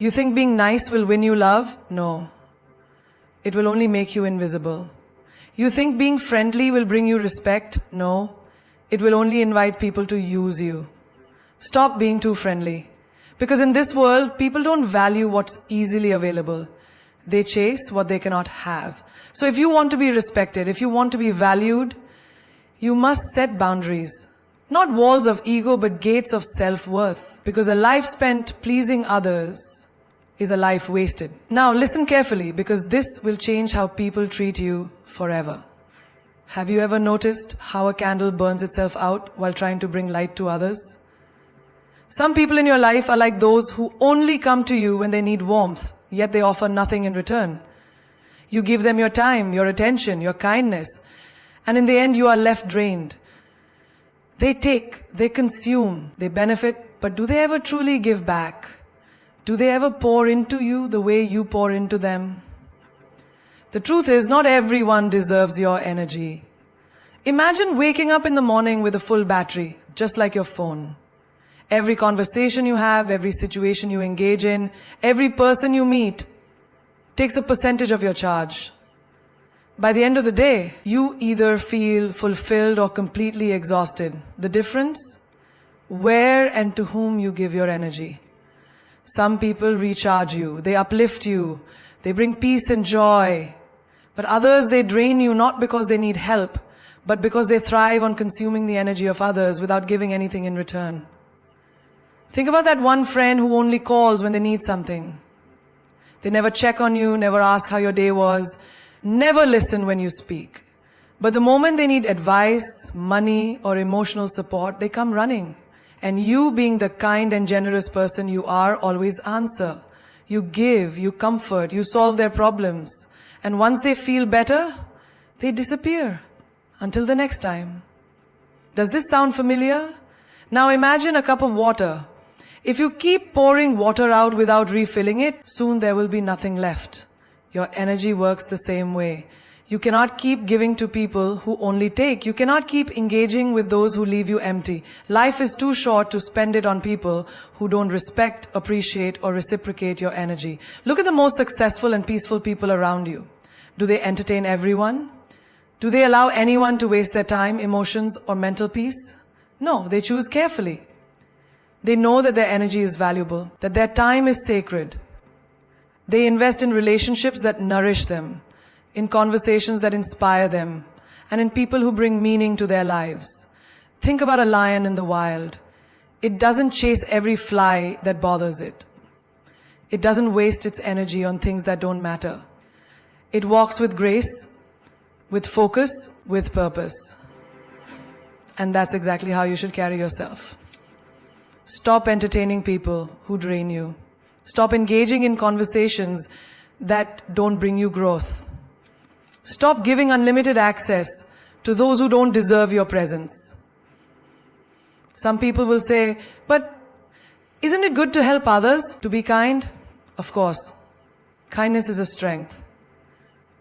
You think being nice will win you love? No. It will only make you invisible. You think being friendly will bring you respect? No. It will only invite people to use you. Stop being too friendly. Because in this world, people don't value what's easily available. They chase what they cannot have. So if you want to be respected, if you want to be valued, you must set boundaries. Not walls of ego, but gates of self-worth. Because a life spent pleasing others is a life wasted. Now listen carefully, because this will change how people treat you forever. Have you ever noticed how a candle burns itself out while trying to bring light to others? Some people in your life are like those who only come to you when they need warmth, yet they offer nothing in return. You give them your time, your attention, your kindness, and in the end you are left drained. They take, they consume, they benefit, but do they ever truly give back? Do they ever pour into you the way you pour into them? The truth is, not everyone deserves your energy. Imagine waking up in the morning with a full battery, just like your phone. Every conversation you have, every situation you engage in, every person you meet takes a percentage of your charge. By the end of the day, you either feel fulfilled or completely exhausted. The difference? Where and to whom you give your energy. Some people recharge you, they uplift you, they bring peace and joy. But others, they drain you not because they need help, but because they thrive on consuming the energy of others without giving anything in return. Think about that one friend who only calls when they need something. They never check on you, never ask how your day was, never listen when you speak. But the moment they need advice, money, or emotional support, they come running. And you, being the kind and generous person you are, always answer. You give, you comfort, you solve their problems. And once they feel better, they disappear. Until the next time. Does this sound familiar? Now imagine a cup of water. If you keep pouring water out without refilling it, soon there will be nothing left. Your energy works the same way. You cannot keep giving to people who only take. You cannot keep engaging with those who leave you empty. Life is too short to spend it on people who don't respect, appreciate, or reciprocate your energy. Look at the most successful and peaceful people around you. Do they entertain everyone? Do they allow anyone to waste their time, emotions, or mental peace? No, they choose carefully. They know that their energy is valuable, that their time is sacred. They invest in relationships that nourish them, in conversations that inspire them, and in people who bring meaning to their lives. Think about a lion in the wild. It doesn't chase every fly that bothers it. It doesn't waste its energy on things that don't matter. It walks with grace, with focus, with purpose. And that's exactly how you should carry yourself. Stop entertaining people who drain you. Stop engaging in conversations that don't bring you growth. Stop giving unlimited access to those who don't deserve your presence. Some people will say, but isn't it good to help others, to be kind? Of course. Kindness is a strength.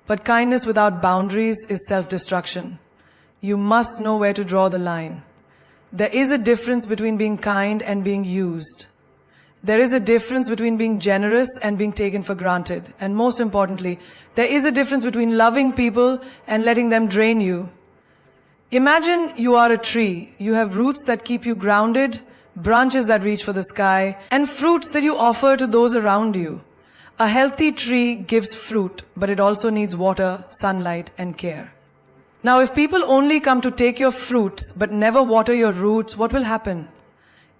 But kindness without boundaries is self-destruction. You must know where to draw the line. There is a difference between being kind and being used. There is a difference between being generous and being taken for granted. And most importantly, there is a difference between loving people and letting them drain you. Imagine you are a tree. You have roots that keep you grounded, branches that reach for the sky, and fruits that you offer to those around you. A healthy tree gives fruit, but it also needs water, sunlight, and care. Now, if people only come to take your fruits, but never water your roots, what will happen?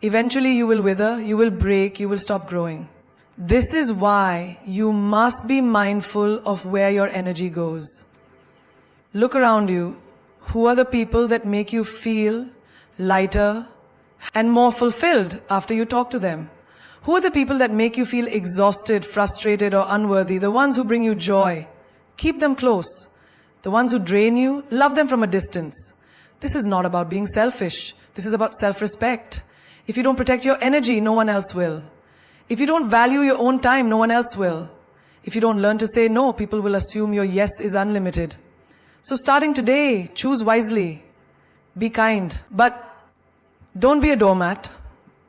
Eventually you will wither, you will break, you will stop growing. This is why you must be mindful of where your energy goes. Look around you. Who are the people that make you feel lighter and more fulfilled after you talk to them? Who are the people that make you feel exhausted, frustrated, or unworthy? The ones who bring you joy. Keep them close. The ones who drain you, love them from a distance. This is not about being selfish. This is about self-respect. If you don't protect your energy, no one else will. If you don't value your own time, no one else will. If you don't learn to say no, people will assume your yes is unlimited. So starting today, choose wisely. Be kind, but don't be a doormat.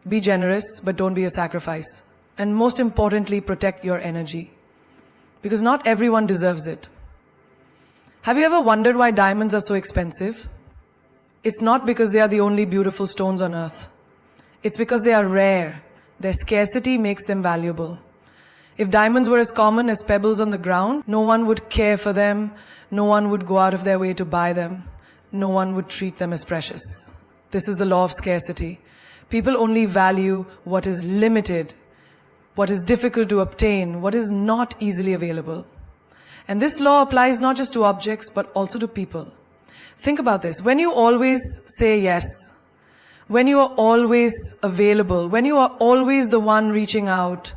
Be generous, but don't be a sacrifice. And most importantly, protect your energy. Because not everyone deserves it. Have you ever wondered why diamonds are so expensive? It's not because they are the only beautiful stones on earth. It's because they are rare. Their scarcity makes them valuable. If diamonds were as common as pebbles on the ground, no one would care for them, no one would go out of their way to buy them, no one would treat them as precious. This is the law of scarcity. People only value what is limited, what is difficult to obtain, what is not easily available. And this law applies not just to objects, but also to people. Think about this. When you always say yes, when you are always available, when you are always the one reaching out,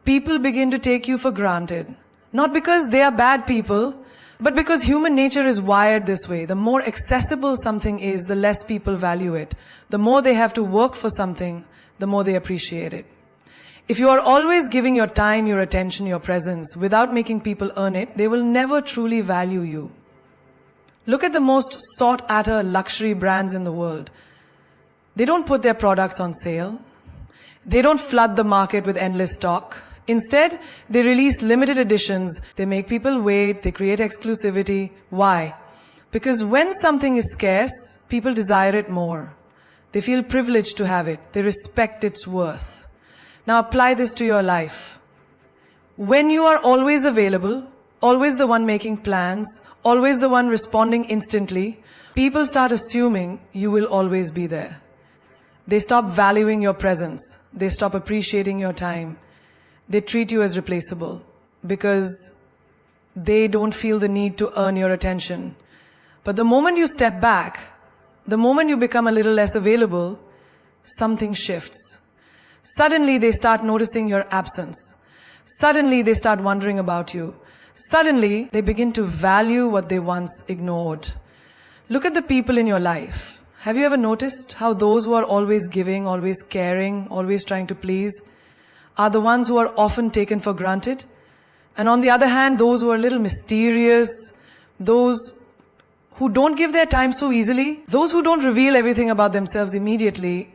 people begin to take you for granted. Not because they are bad people, but because human nature is wired this way. The more accessible something is, the less people value it. The more they have to work for something, the more they appreciate it. If you are always giving your time, your attention, your presence, without making people earn it, they will never truly value you. Look at the most sought-after luxury brands in the world. They don't put their products on sale. They don't flood the market with endless stock. Instead, they release limited editions. They make people wait. They create exclusivity. Why? Because when something is scarce, people desire it more. They feel privileged to have it. They respect its worth. Now apply this to your life. When you are always available, always the one making plans, always the one responding instantly, people start assuming you will always be there. They stop valuing your presence. They stop appreciating your time. They treat you as replaceable because they don't feel the need to earn your attention. But the moment you step back, the moment you become a little less available, something shifts. Suddenly they start noticing your absence. Suddenly they start wondering about you. Suddenly they begin to value what they once ignored. Look at the people in your life. Have you ever noticed how those who are always giving, always caring, always trying to please, are the ones who are often taken for granted? And on the other hand, those who are a little mysterious, those who don't give their time so easily, those who don't reveal everything about themselves immediately,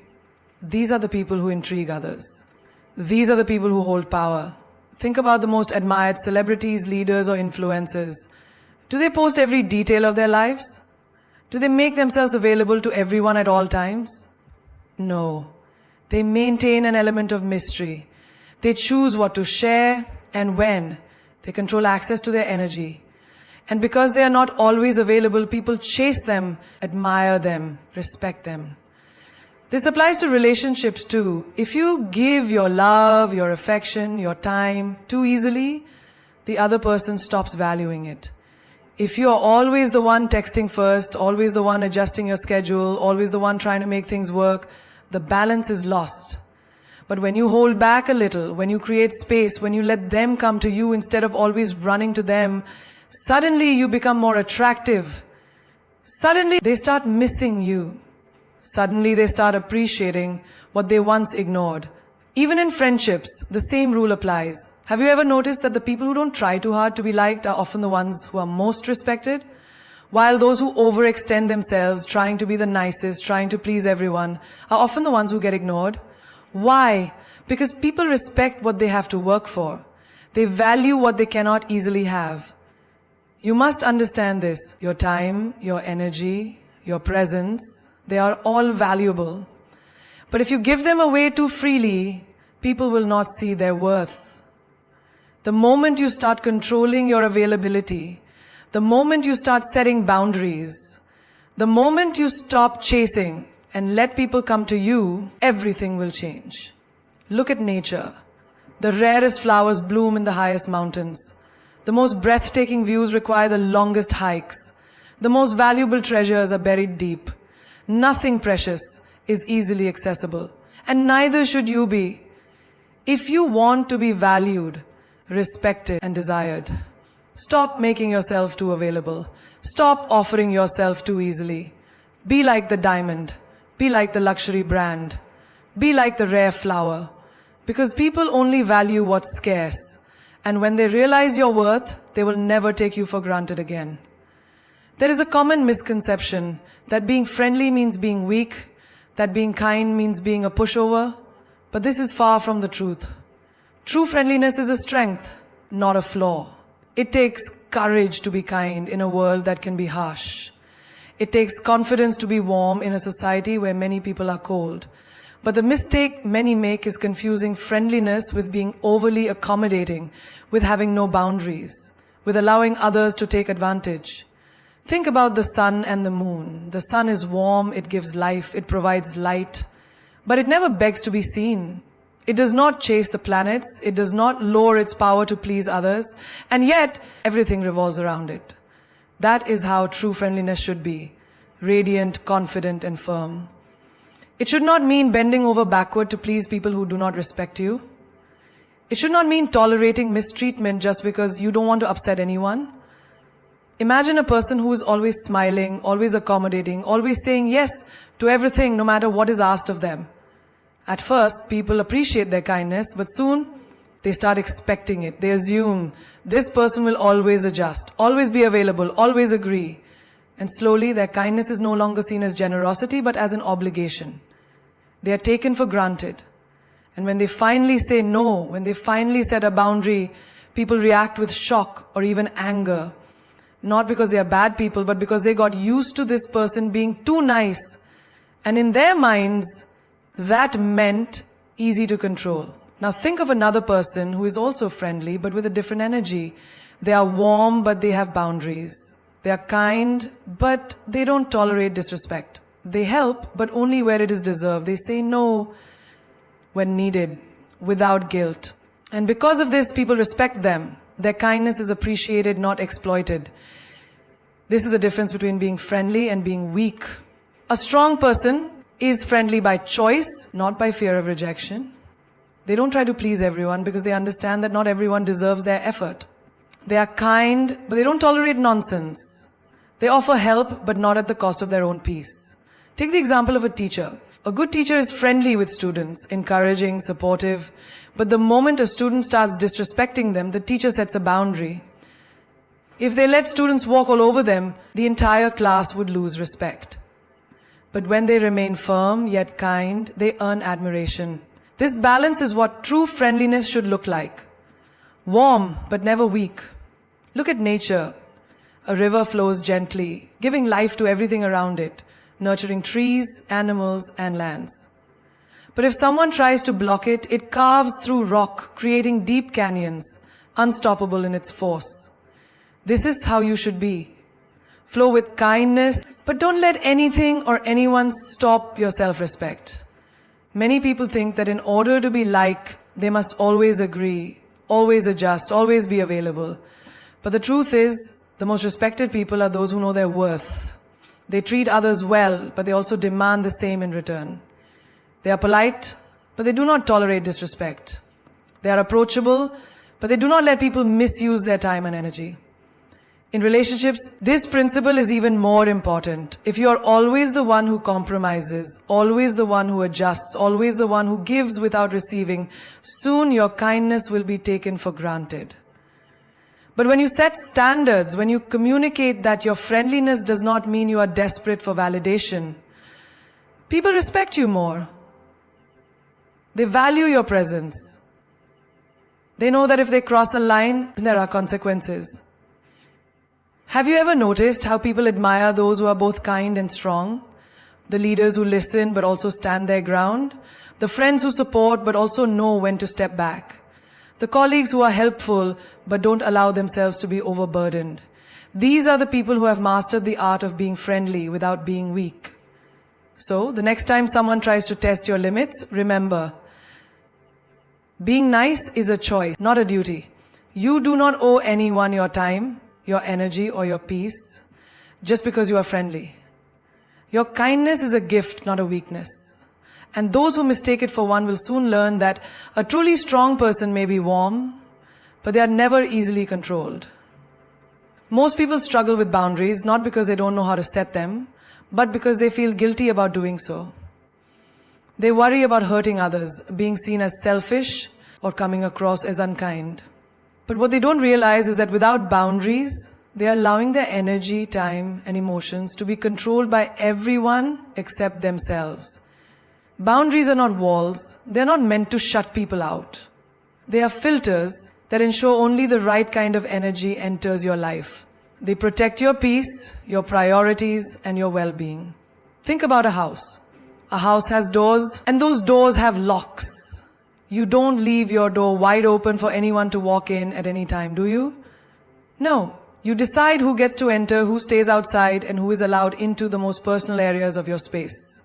these are the people who intrigue others. These are the people who hold power. Think about the most admired celebrities, leaders, or influencers. Do they post every detail of their lives? Do they make themselves available to everyone at all times? No. They maintain an element of mystery. They choose what to share and when. They control access to their energy. And because they are not always available, people chase them, admire them, respect them. This applies to relationships too. If you give your love, your affection, your time too easily, the other person stops valuing it. If you are always the one texting first, always the one adjusting your schedule, always the one trying to make things work, the balance is lost. But when you hold back a little, when you create space, when you let them come to you instead of always running to them, suddenly you become more attractive. Suddenly they start missing you. Suddenly they start appreciating what they once ignored. Even in friendships, the same rule applies. Have you ever noticed that the people who don't try too hard to be liked are often the ones who are most respected? While those who overextend themselves, trying to be the nicest, trying to please everyone, are often the ones who get ignored. Why? Because people respect what they have to work for. They value what they cannot easily have. You must understand this. Your time, your energy, your presence, they are all valuable. But if you give them away too freely, people will not see their worth. The moment you start controlling your availability, the moment you start setting boundaries, the moment you stop chasing and let people come to you, everything will change. Look at nature. The rarest flowers bloom in the highest mountains. The most breathtaking views require the longest hikes. The most valuable treasures are buried deep. Nothing precious is easily accessible, and neither should you be. If you want to be valued, respected, and desired, stop making yourself too available. Stop offering yourself too easily. Be like the diamond. Be like the luxury brand. Be like the rare flower. Because people only value what's scarce. And when they realize your worth, they will never take you for granted again. There is a common misconception that being friendly means being weak, that being kind means being a pushover, but this is far from the truth. True friendliness is a strength, not a flaw. It takes courage to be kind in a world that can be harsh. It takes confidence to be warm in a society where many people are cold. But the mistake many make is confusing friendliness with being overly accommodating, with having no boundaries, with allowing others to take advantage. Think about the sun and the moon. The sun is warm, it gives life, it provides light, but it never begs to be seen. It does not chase the planets, it does not lower its power to please others, and yet everything revolves around it. That is how true friendliness should be, radiant, confident, and firm. It should not mean bending over backward to please people who do not respect you. It should not mean tolerating mistreatment just because you don't want to upset anyone. Imagine a person who is always smiling, always accommodating, always saying yes to everything no matter what is asked of them. At first, people appreciate their kindness, but soon they start expecting it. They assume this person will always adjust, always be available, always agree. And slowly their kindness is no longer seen as generosity but as an obligation. They are taken for granted. And when they finally say no, when they finally set a boundary, people react with shock or even anger. Not because they are bad people, but because they got used to this person being too nice. And in their minds, that meant easy to control. Now think of another person who is also friendly, but with a different energy. They are warm, but they have boundaries. They are kind, but they don't tolerate disrespect. They help, but only where it is deserved. They say no when needed, without guilt. And because of this, people respect them. Their kindness is appreciated, not exploited. This is the difference between being friendly and being weak. A strong person is friendly by choice, not by fear of rejection. They don't try to please everyone because they understand that not everyone deserves their effort. They are kind, but they don't tolerate nonsense. They offer help, but not at the cost of their own peace. Take the example of a teacher. A good teacher is friendly with students, encouraging, supportive. But the moment a student starts disrespecting them, the teacher sets a boundary. If they let students walk all over them, the entire class would lose respect. But when they remain firm yet kind, they earn admiration. This balance is what true friendliness should look like. Warm, but never weak. Look at nature. A river flows gently, giving life to everything around it, nurturing trees, animals, and lands. But if someone tries to block it, it carves through rock, creating deep canyons, unstoppable in its force. This is how you should be. Flow with kindness, but don't let anything or anyone stop your self-respect. Many people think that in order to be liked, they must always agree, always adjust, always be available. But the truth is, the most respected people are those who know their worth. They treat others well, but they also demand the same in return. They are polite, but they do not tolerate disrespect. They are approachable, but they do not let people misuse their time and energy. In relationships, this principle is even more important. If you are always the one who compromises, always the one who adjusts, always the one who gives without receiving, soon your kindness will be taken for granted. But when you set standards, when you communicate that your friendliness does not mean you are desperate for validation, people respect you more. They value your presence. They know that if they cross a line, there are consequences. Have you ever noticed how people admire those who are both kind and strong? The leaders who listen but also stand their ground? The friends who support but also know when to step back? The colleagues who are helpful but don't allow themselves to be overburdened? These are the people who have mastered the art of being friendly without being weak. So, the next time someone tries to test your limits, remember, being nice is a choice, not a duty. You do not owe anyone your time, your energy, or your peace just because you are friendly. Your kindness is a gift, not a weakness. And those who mistake it for one will soon learn that a truly strong person may be warm, but they are never easily controlled. Most people struggle with boundaries not because they don't know how to set them, but because they feel guilty about doing so. They worry about hurting others, being seen as selfish, or coming across as unkind. But what they don't realize is that without boundaries, they are allowing their energy, time, and emotions to be controlled by everyone except themselves. Boundaries are not walls. They're not meant to shut people out. They are filters that ensure only the right kind of energy enters your life. They protect your peace, your priorities, and your well-being. Think about a house. A house has doors, and those doors have locks. You don't leave your door wide open for anyone to walk in at any time, do you? No. You decide who gets to enter, who stays outside, and who is allowed into the most personal areas of your space.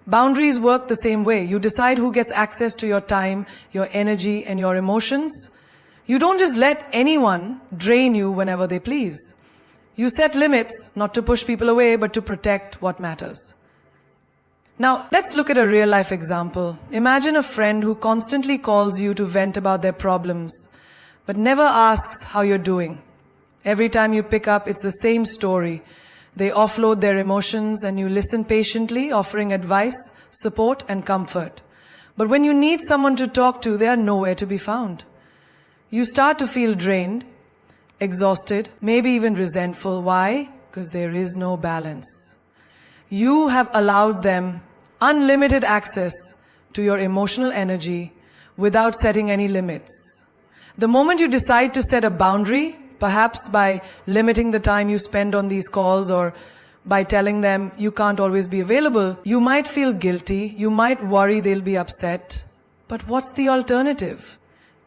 Boundaries work the same way. You decide who gets access to your time, your energy, and your emotions. You don't just let anyone drain you whenever they please. You set limits, not to push people away, but to protect what matters. Now, let's look at a real-life example. Imagine a friend who constantly calls you to vent about their problems, but never asks how you're doing. Every time you pick up, it's the same story. They offload their emotions and you listen patiently, offering advice, support, and comfort. But when you need someone to talk to, they are nowhere to be found. You start to feel drained, exhausted, maybe even resentful. Why? Because there is no balance. You have allowed them unlimited access to your emotional energy without setting any limits. The moment you decide to set a boundary, perhaps by limiting the time you spend on these calls or by telling them you can't always be available, you might feel guilty, you might worry they'll be upset. But what's the alternative?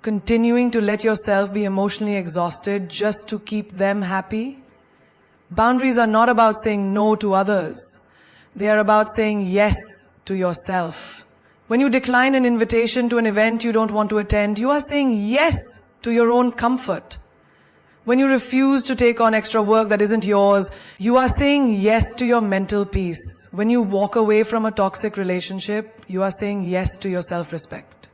Continuing to let yourself be emotionally exhausted just to keep them happy? Boundaries are not about saying no to others. They are about saying yes to yourself. When you decline an invitation to an event you don't want to attend, you are saying yes to your own comfort. When you refuse to take on extra work that isn't yours, you are saying yes to your mental peace. When you walk away from a toxic relationship, you are saying yes to your self-respect.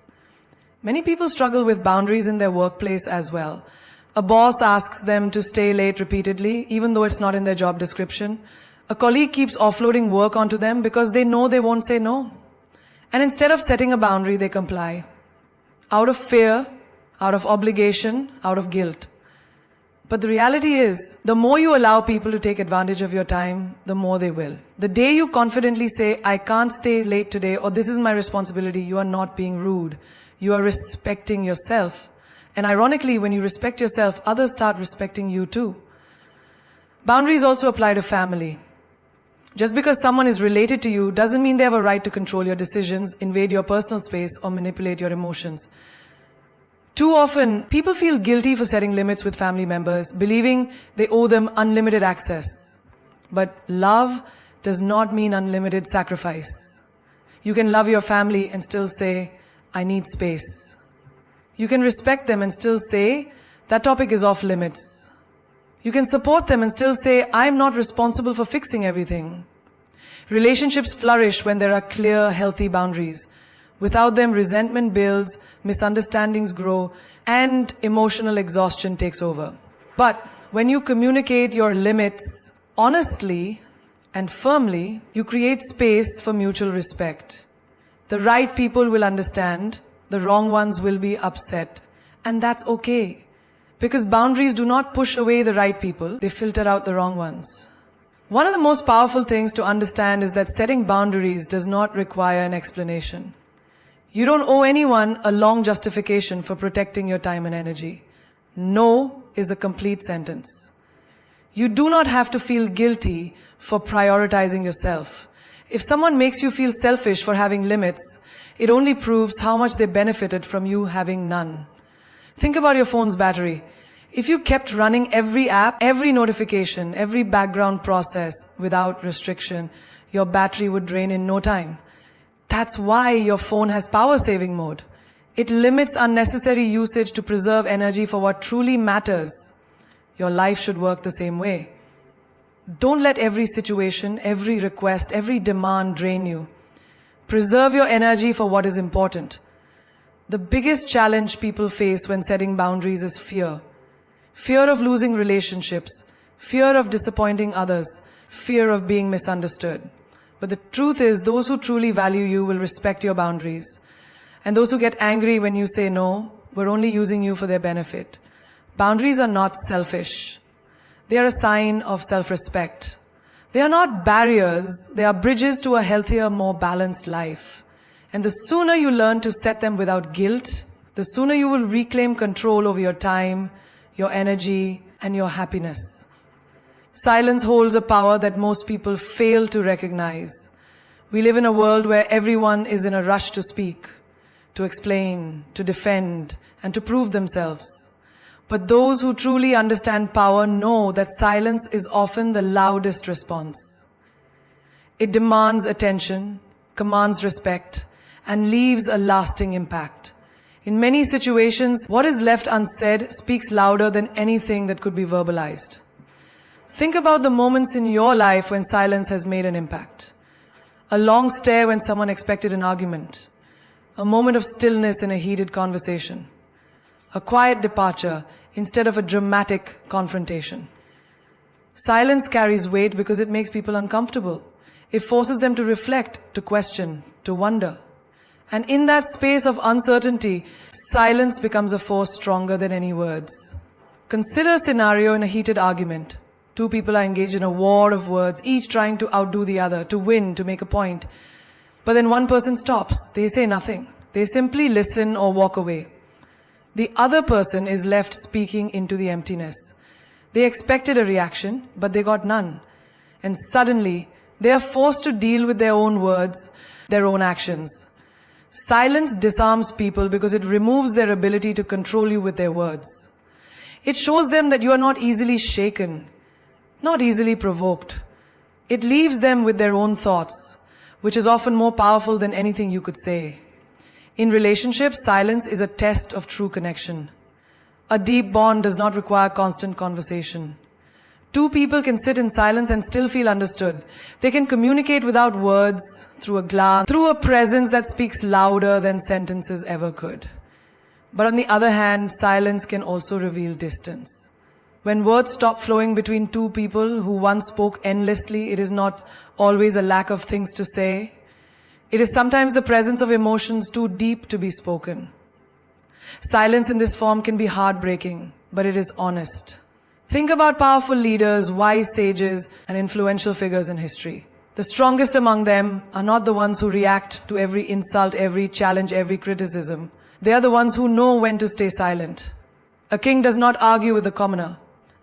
Many people struggle with boundaries in their workplace as well. A boss asks them to stay late repeatedly, even though it's not in their job description. A colleague keeps offloading work onto them because they know they won't say no. And instead of setting a boundary, they comply. Out of fear, out of obligation, out of guilt. But the reality is, the more you allow people to take advantage of your time, the more they will. The day you confidently say, I can't stay late today, or this is my responsibility, you are not being rude. You are respecting yourself. And ironically, when you respect yourself, others start respecting you too. Boundaries also apply to family. Just because someone is related to you doesn't mean they have a right to control your decisions, invade your personal space, or manipulate your emotions. Too often, people feel guilty for setting limits with family members, believing they owe them unlimited access. But love does not mean unlimited sacrifice. You can love your family and still say, I need space. You can respect them and still say, that topic is off limits. You can support them and still say, I'm not responsible for fixing everything. Relationships flourish when there are clear, healthy boundaries. Without them, resentment builds, misunderstandings grow, and emotional exhaustion takes over. But when you communicate your limits honestly and firmly, you create space for mutual respect. The right people will understand, the wrong ones will be upset, and that's okay. Because boundaries do not push away the right people, they filter out the wrong ones. One of the most powerful things to understand is that setting boundaries does not require an explanation. You don't owe anyone a long justification for protecting your time and energy. No is a complete sentence. You do not have to feel guilty for prioritizing yourself. If someone makes you feel selfish for having limits, it only proves how much they benefited from you having none. Think about your phone's battery. If you kept running every app, every notification, every background process without restriction, your battery would drain in no time. That's why your phone has power-saving mode. It limits unnecessary usage to preserve energy for what truly matters. Your life should work the same way. Don't let every situation, every request, every demand drain you. Preserve your energy for what is important. The biggest challenge people face when setting boundaries is fear. Fear of losing relationships, fear of disappointing others, fear of being misunderstood. But the truth is, those who truly value you will respect your boundaries. And those who get angry when you say no, were only using you for their benefit. Boundaries are not selfish. They are a sign of self-respect. They are not barriers, they are bridges to a healthier, more balanced life. And the sooner you learn to set them without guilt, the sooner you will reclaim control over your time, your energy, and your happiness. Silence holds a power that most people fail to recognize. We live in a world where everyone is in a rush to speak, to explain, to defend, and to prove themselves. But those who truly understand power know that silence is often the loudest response. It demands attention, commands respect, and leaves a lasting impact. In many situations, what is left unsaid speaks louder than anything that could be verbalized. Think about the moments in your life when silence has made an impact. A long stare when someone expected an argument. A moment of stillness in a heated conversation. A quiet departure instead of a dramatic confrontation. Silence carries weight because it makes people uncomfortable. It forces them to reflect, to question, to wonder. And in that space of uncertainty, silence becomes a force stronger than any words. Consider a scenario in a heated argument. Two people are engaged in a war of words, each trying to outdo the other, to win, to make a point. But then one person stops. They say nothing. They simply listen or walk away. The other person is left speaking into the emptiness. They expected a reaction, but they got none. And suddenly, they are forced to deal with their own words, their own actions. Silence disarms people because it removes their ability to control you with their words. It shows them that you are not easily shaken, not easily provoked. It leaves them with their own thoughts, which is often more powerful than anything you could say. In relationships, silence is a test of true connection. A deep bond does not require constant conversation. Two people can sit in silence and still feel understood. They can communicate without words, through a glance, through a presence that speaks louder than sentences ever could. But on the other hand, silence can also reveal distance. When words stop flowing between two people who once spoke endlessly, it is not always a lack of things to say. It is sometimes the presence of emotions too deep to be spoken. Silence in this form can be heartbreaking, but it is honest. Think about powerful leaders, wise sages, and influential figures in history. The strongest among them are not the ones who react to every insult, every challenge, every criticism. They are the ones who know when to stay silent. A king does not argue with a commoner.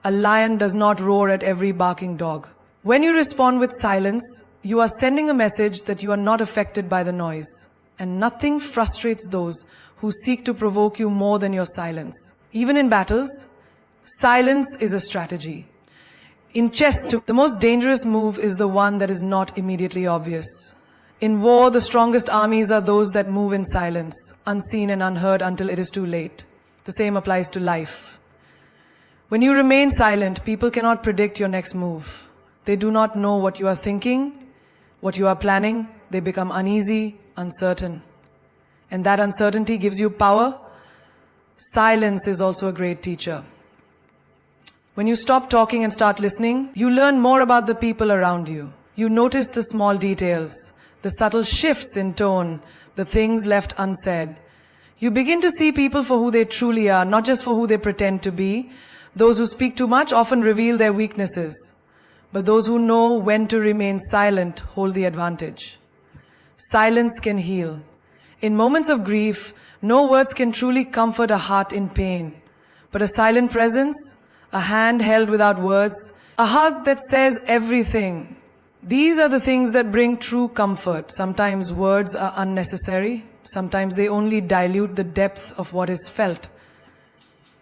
A lion does not roar at every barking dog. When you respond with silence, you are sending a message that you are not affected by the noise. And nothing frustrates those who seek to provoke you more than your silence. Even in battles, silence is a strategy. In chess, the most dangerous move is the one that is not immediately obvious. In war, the strongest armies are those that move in silence, unseen and unheard until it is too late. The same applies to life. When you remain silent, people cannot predict your next move. They do not know what you are thinking, what you are planning. They become uneasy, uncertain. And that uncertainty gives you power. Silence is also a great teacher. When you stop talking and start listening, you learn more about the people around you. You notice the small details, the subtle shifts in tone, the things left unsaid. You begin to see people for who they truly are, not just for who they pretend to be. Those who speak too much often reveal their weaknesses, but those who know when to remain silent hold the advantage. Silence can heal. In moments of grief, no words can truly comfort a heart in pain, but a silent presence, a hand held without words, a hug that says everything. These are the things that bring true comfort. Sometimes words are unnecessary. Sometimes they only dilute the depth of what is felt.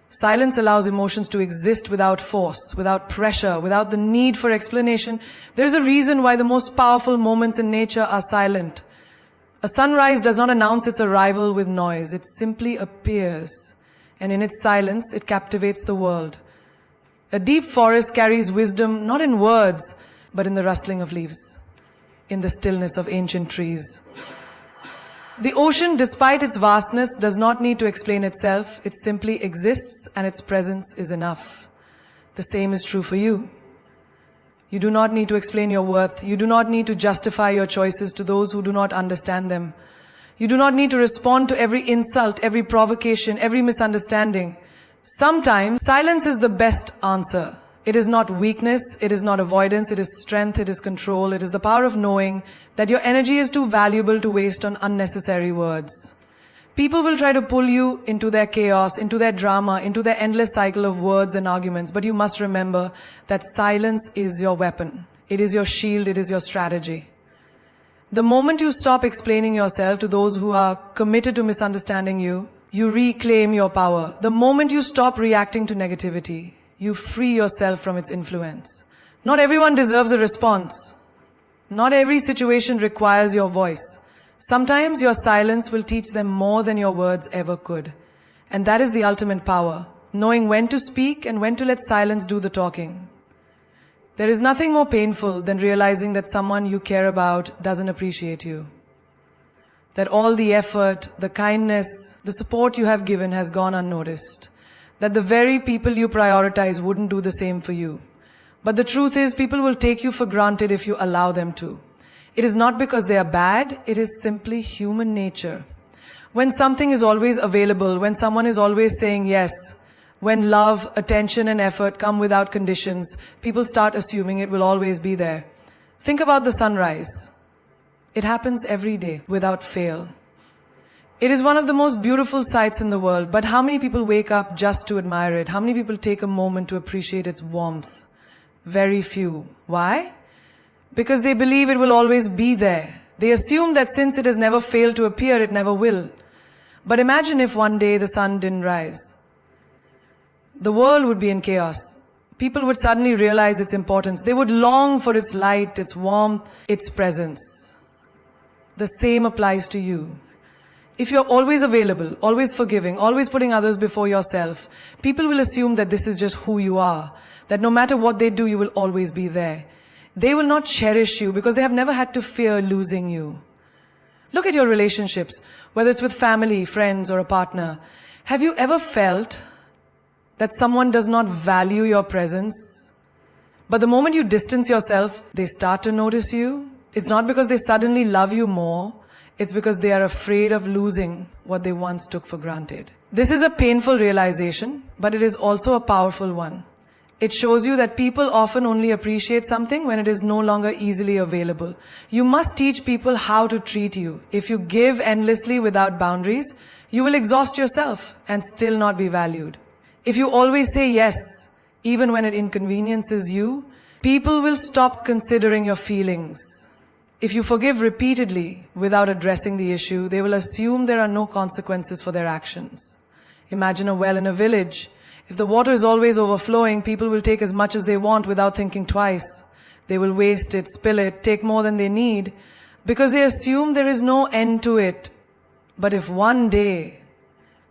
Silence allows emotions to exist without force, without pressure, without the need for explanation. There is a reason why the most powerful moments in nature are silent. A sunrise does not announce its arrival with noise. It simply appears. And in its silence, it captivates the world. A deep forest carries wisdom not in words, but in the rustling of leaves, in the stillness of ancient trees. The ocean, despite its vastness, does not need to explain itself. It simply exists, and its presence is enough. The same is true for you. You do not need to explain your worth. You do not need to justify your choices to those who do not understand them. You do not need to respond to every insult, every provocation, every misunderstanding. Sometimes, silence is the best answer. It is not weakness, it is not avoidance, it is strength, it is control, it is the power of knowing that your energy is too valuable to waste on unnecessary words. People will try to pull you into their chaos, into their drama, into their endless cycle of words and arguments. But you must remember that silence is your weapon. It is your shield. It is your strategy. The moment you stop explaining yourself to those who are committed to misunderstanding you, you reclaim your power. The moment you stop reacting to negativity, you free yourself from its influence. Not everyone deserves a response. Not every situation requires your voice. Sometimes your silence will teach them more than your words ever could. And that is the ultimate power, knowing when to speak and when to let silence do the talking. There is nothing more painful than realizing that someone you care about doesn't appreciate you. That all the effort, the kindness, the support you have given has gone unnoticed. That the very people you prioritize wouldn't do the same for you. But the truth is, people will take you for granted if you allow them to. It is not because they are bad, it is simply human nature. When something is always available, when someone is always saying yes, when love, attention and effort come without conditions, people start assuming it will always be there. Think about the sunrise. It happens every day, without fail. It is one of the most beautiful sights in the world, but how many people wake up just to admire it? How many people take a moment to appreciate its warmth? Very few. Why? Because they believe it will always be there. They assume that since it has never failed to appear, it never will. But imagine if one day the sun didn't rise. The world would be in chaos. People would suddenly realize its importance. They would long for its light, its warmth, its presence. The same applies to you. If you're always available, always forgiving, always putting others before yourself, people will assume that this is just who you are, that no matter what they do, you will always be there. They will not cherish you because they have never had to fear losing you. Look at your relationships, whether it's with family, friends, or a partner. Have you ever felt that someone does not value your presence? But the moment you distance yourself, they start to notice you. It's not because they suddenly love you more. It's because they are afraid of losing what they once took for granted. This is a painful realization, but it is also a powerful one. It shows you that people often only appreciate something when it is no longer easily available. You must teach people how to treat you. If you give endlessly without boundaries, you will exhaust yourself and still not be valued. If you always say yes, even when it inconveniences you, people will stop considering your feelings. If you forgive repeatedly without addressing the issue, they will assume there are no consequences for their actions. Imagine a well in a village. If the water is always overflowing, people will take as much as they want without thinking twice. They will waste it, spill it, take more than they need, because they assume there is no end to it. But if one day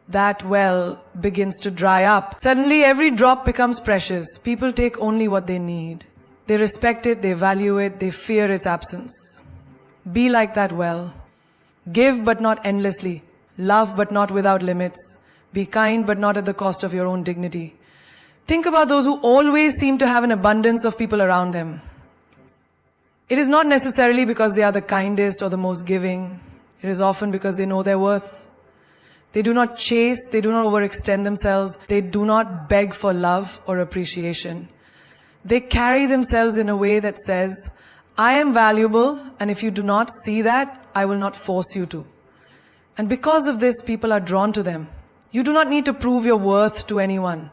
that well begins to dry up, suddenly every drop becomes precious. People take only what they need. They respect it, they value it, they fear its absence. Be like that well. Give but not endlessly. Love but not without limits. Be kind but not at the cost of your own dignity. Think about those who always seem to have an abundance of people around them. It is not necessarily because they are the kindest or the most giving. It is often because they know their worth. They do not chase, they do not overextend themselves. They do not beg for love or appreciation. They carry themselves in a way that says, I am valuable, and if you do not see that, I will not force you to. And because of this, people are drawn to them. You do not need to prove your worth to anyone.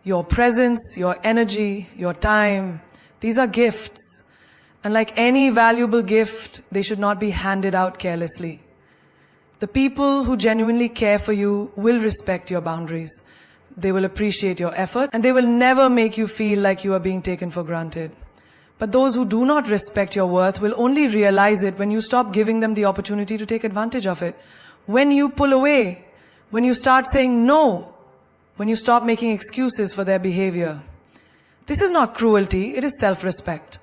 Your presence, your energy, your time, these are gifts. And like any valuable gift, they should not be handed out carelessly. The people who genuinely care for you will respect your boundaries. They will appreciate your effort, and they will never make you feel like you are being taken for granted. But those who do not respect your worth will only realize it when you stop giving them the opportunity to take advantage of it. When you pull away, when you start saying no, when you stop making excuses for their behavior. This is not cruelty, it is self-respect.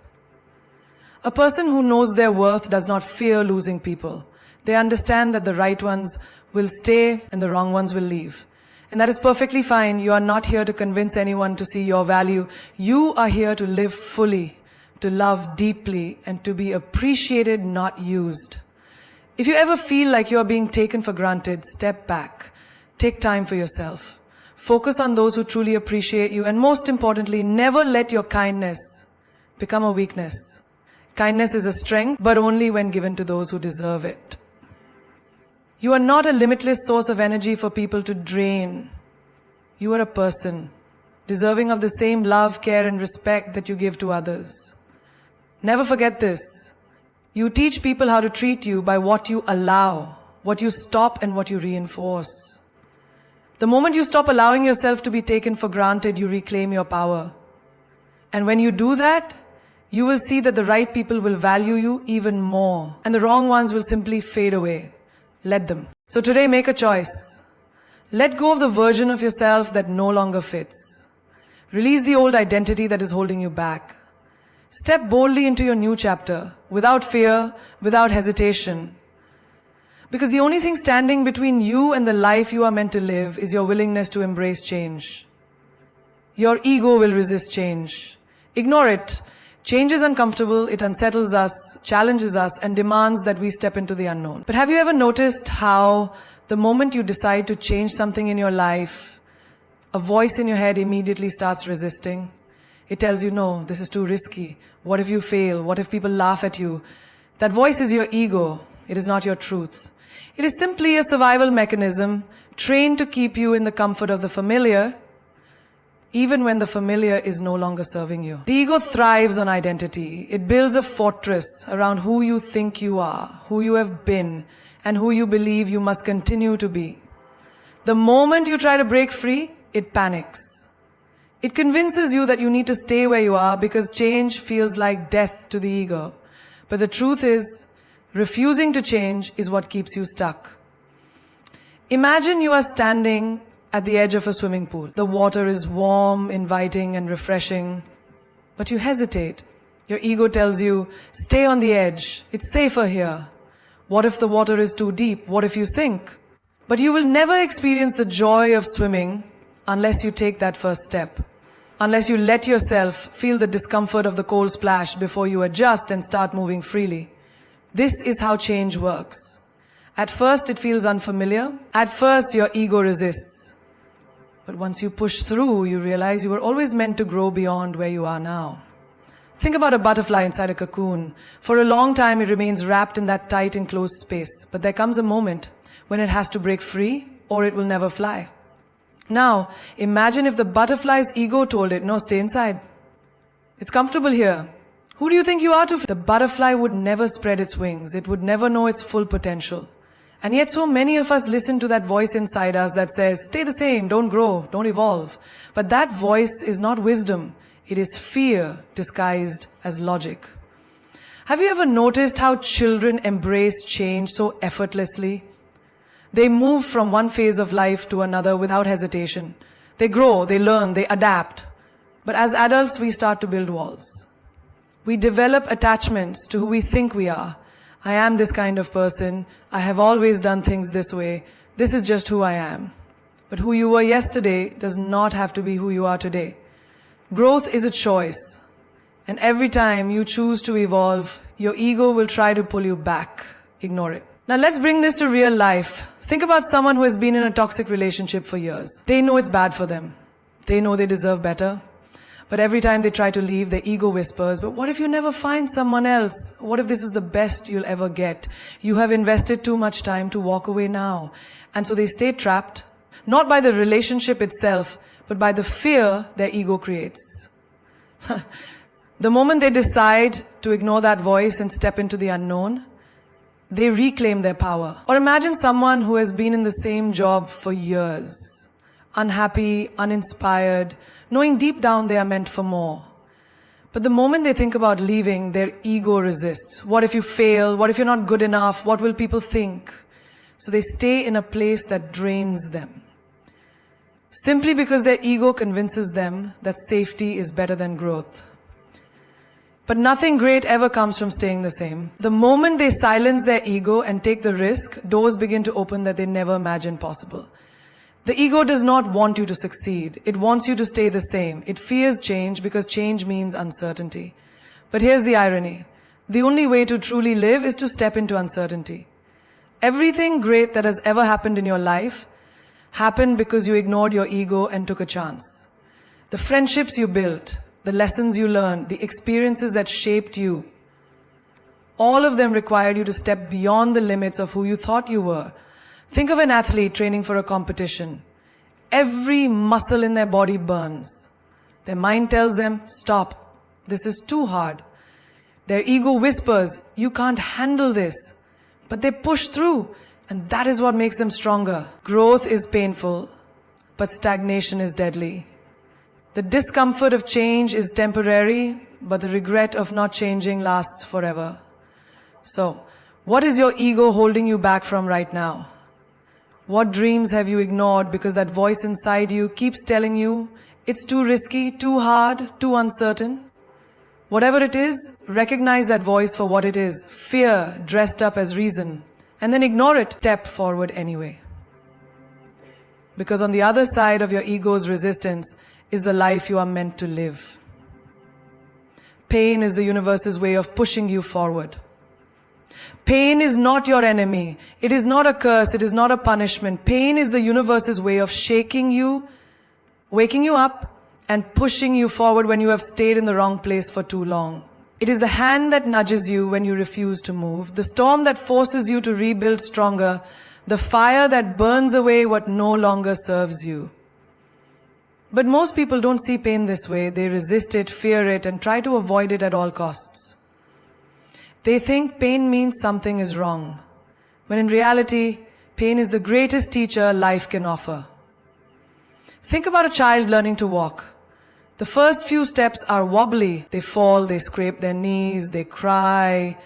A person who knows their worth does not fear losing people. They understand that the right ones will stay and the wrong ones will leave. And that is perfectly fine. You are not here to convince anyone to see your value. You are here to live fully, to love deeply, and to be appreciated, not used. If you ever feel like you are being taken for granted, step back. Take time for yourself. Focus on those who truly appreciate you. And most importantly, never let your kindness become a weakness. Kindness is a strength, but only when given to those who deserve it. You are not a limitless source of energy for people to drain. You are a person, deserving of the same love, care, and respect that you give to others. Never forget this. You teach people how to treat you by what you allow, what you stop, and what you reinforce. The moment you stop allowing yourself to be taken for granted, you reclaim your power. And when you do that, you will see that the right people will value you even more, and the wrong ones will simply fade away. Let them. So today, make a choice. Let go of the version of yourself that no longer fits. Release the old identity that is holding you back. Step boldly into your new chapter, without fear, without hesitation. Because the only thing standing between you and the life you are meant to live is your willingness to embrace change. Your ego will resist change. Ignore it. Change is uncomfortable, it unsettles us, challenges us, and demands that we step into the unknown. But have you ever noticed how the moment you decide to change something in your life, a voice in your head immediately starts resisting? It tells you, no, this is too risky. What if you fail? What if people laugh at you? That voice is your ego. It is not your truth. It is simply a survival mechanism trained to keep you in the comfort of the familiar, even when the familiar is no longer serving you. The ego thrives on identity. It builds a fortress around who you think you are, who you have been, and who you believe you must continue to be. The moment you try to break free, it panics. It convinces you that you need to stay where you are because change feels like death to the ego. But the truth is, refusing to change is what keeps you stuck. Imagine you are standing at the edge of a swimming pool. The water is warm, inviting, and refreshing. But you hesitate. Your ego tells you, stay on the edge. It's safer here. What if the water is too deep? What if you sink? But you will never experience the joy of swimming unless you take that first step. Unless you let yourself feel the discomfort of the cold splash before you adjust and start moving freely. This is how change works. At first, it feels unfamiliar. At first, your ego resists. But once you push through, you realize you were always meant to grow beyond where you are now. Think about a butterfly inside a cocoon. For a long time, it remains wrapped in that tight enclosed space. But there comes a moment when it has to break free or it will never fly. Now, imagine if the butterfly's ego told it, no, stay inside. It's comfortable here. Who do you think you are to? The butterfly would never spread its wings. It would never know its full potential. And yet so many of us listen to that voice inside us that says, stay the same, don't grow, don't evolve. But that voice is not wisdom. It is fear disguised as logic. Have you ever noticed how children embrace change so effortlessly? They move from one phase of life to another without hesitation. They grow, they learn, they adapt. But as adults, we start to build walls. We develop attachments to who we think we are. I am this kind of person. I have always done things this way. This is just who I am. But who you were yesterday does not have to be who you are today. Growth is a choice. And every time you choose to evolve, your ego will try to pull you back. Ignore it. Now let's bring this to real life. Think about someone who has been in a toxic relationship for years. They know it's bad for them. They know they deserve better. But every time they try to leave, their ego whispers, but what if you never find someone else? What if this is the best you'll ever get? You have invested too much time to walk away now. And so they stay trapped, not by the relationship itself, but by the fear their ego creates. The moment they decide to ignore that voice and step into the unknown, they reclaim their power. Or imagine someone who has been in the same job for years, unhappy, uninspired, knowing deep down they are meant for more. But the moment they think about leaving, their ego resists. What if you fail? What if you're not good enough? What will people think? So they stay in a place that drains them. Simply because their ego convinces them that safety is better than growth. But nothing great ever comes from staying the same. The moment they silence their ego and take the risk, doors begin to open that they never imagined possible. The ego does not want you to succeed. It wants you to stay the same. It fears change because change means uncertainty. But here's the irony. The only way to truly live is to step into uncertainty. Everything great that has ever happened in your life happened because you ignored your ego and took a chance. The friendships you built, the lessons you learned, the experiences that shaped you, all of them required you to step beyond the limits of who you thought you were. Think of an athlete training for a competition. Every muscle in their body burns. Their mind tells them, stop, this is too hard. Their ego whispers, you can't handle this. But they push through, and that is what makes them stronger. Growth is painful, but stagnation is deadly. The discomfort of change is temporary, but the regret of not changing lasts forever. So, what is your ego holding you back from right now? What dreams have you ignored because that voice inside you keeps telling you it's too risky, too hard, too uncertain? Whatever it is, recognize that voice for what it is, fear dressed up as reason, and then ignore it, step forward anyway. Because on the other side of your ego's resistance is the life you are meant to live. Pain is the universe's way of pushing you forward. Pain is not your enemy. It is not a curse. It is not a punishment. Pain is the universe's way of shaking you, waking you up, and pushing you forward when you have stayed in the wrong place for too long. It is the hand that nudges you when you refuse to move, the storm that forces you to rebuild stronger, the fire that burns away what no longer serves you. But most people don't see pain this way. They resist it, fear it, and try to avoid it at all costs. They think pain means something is wrong, when in reality, pain is the greatest teacher life can offer. Think about a child learning to walk. The first few steps are wobbly. They fall, they scrape their knees, they cry.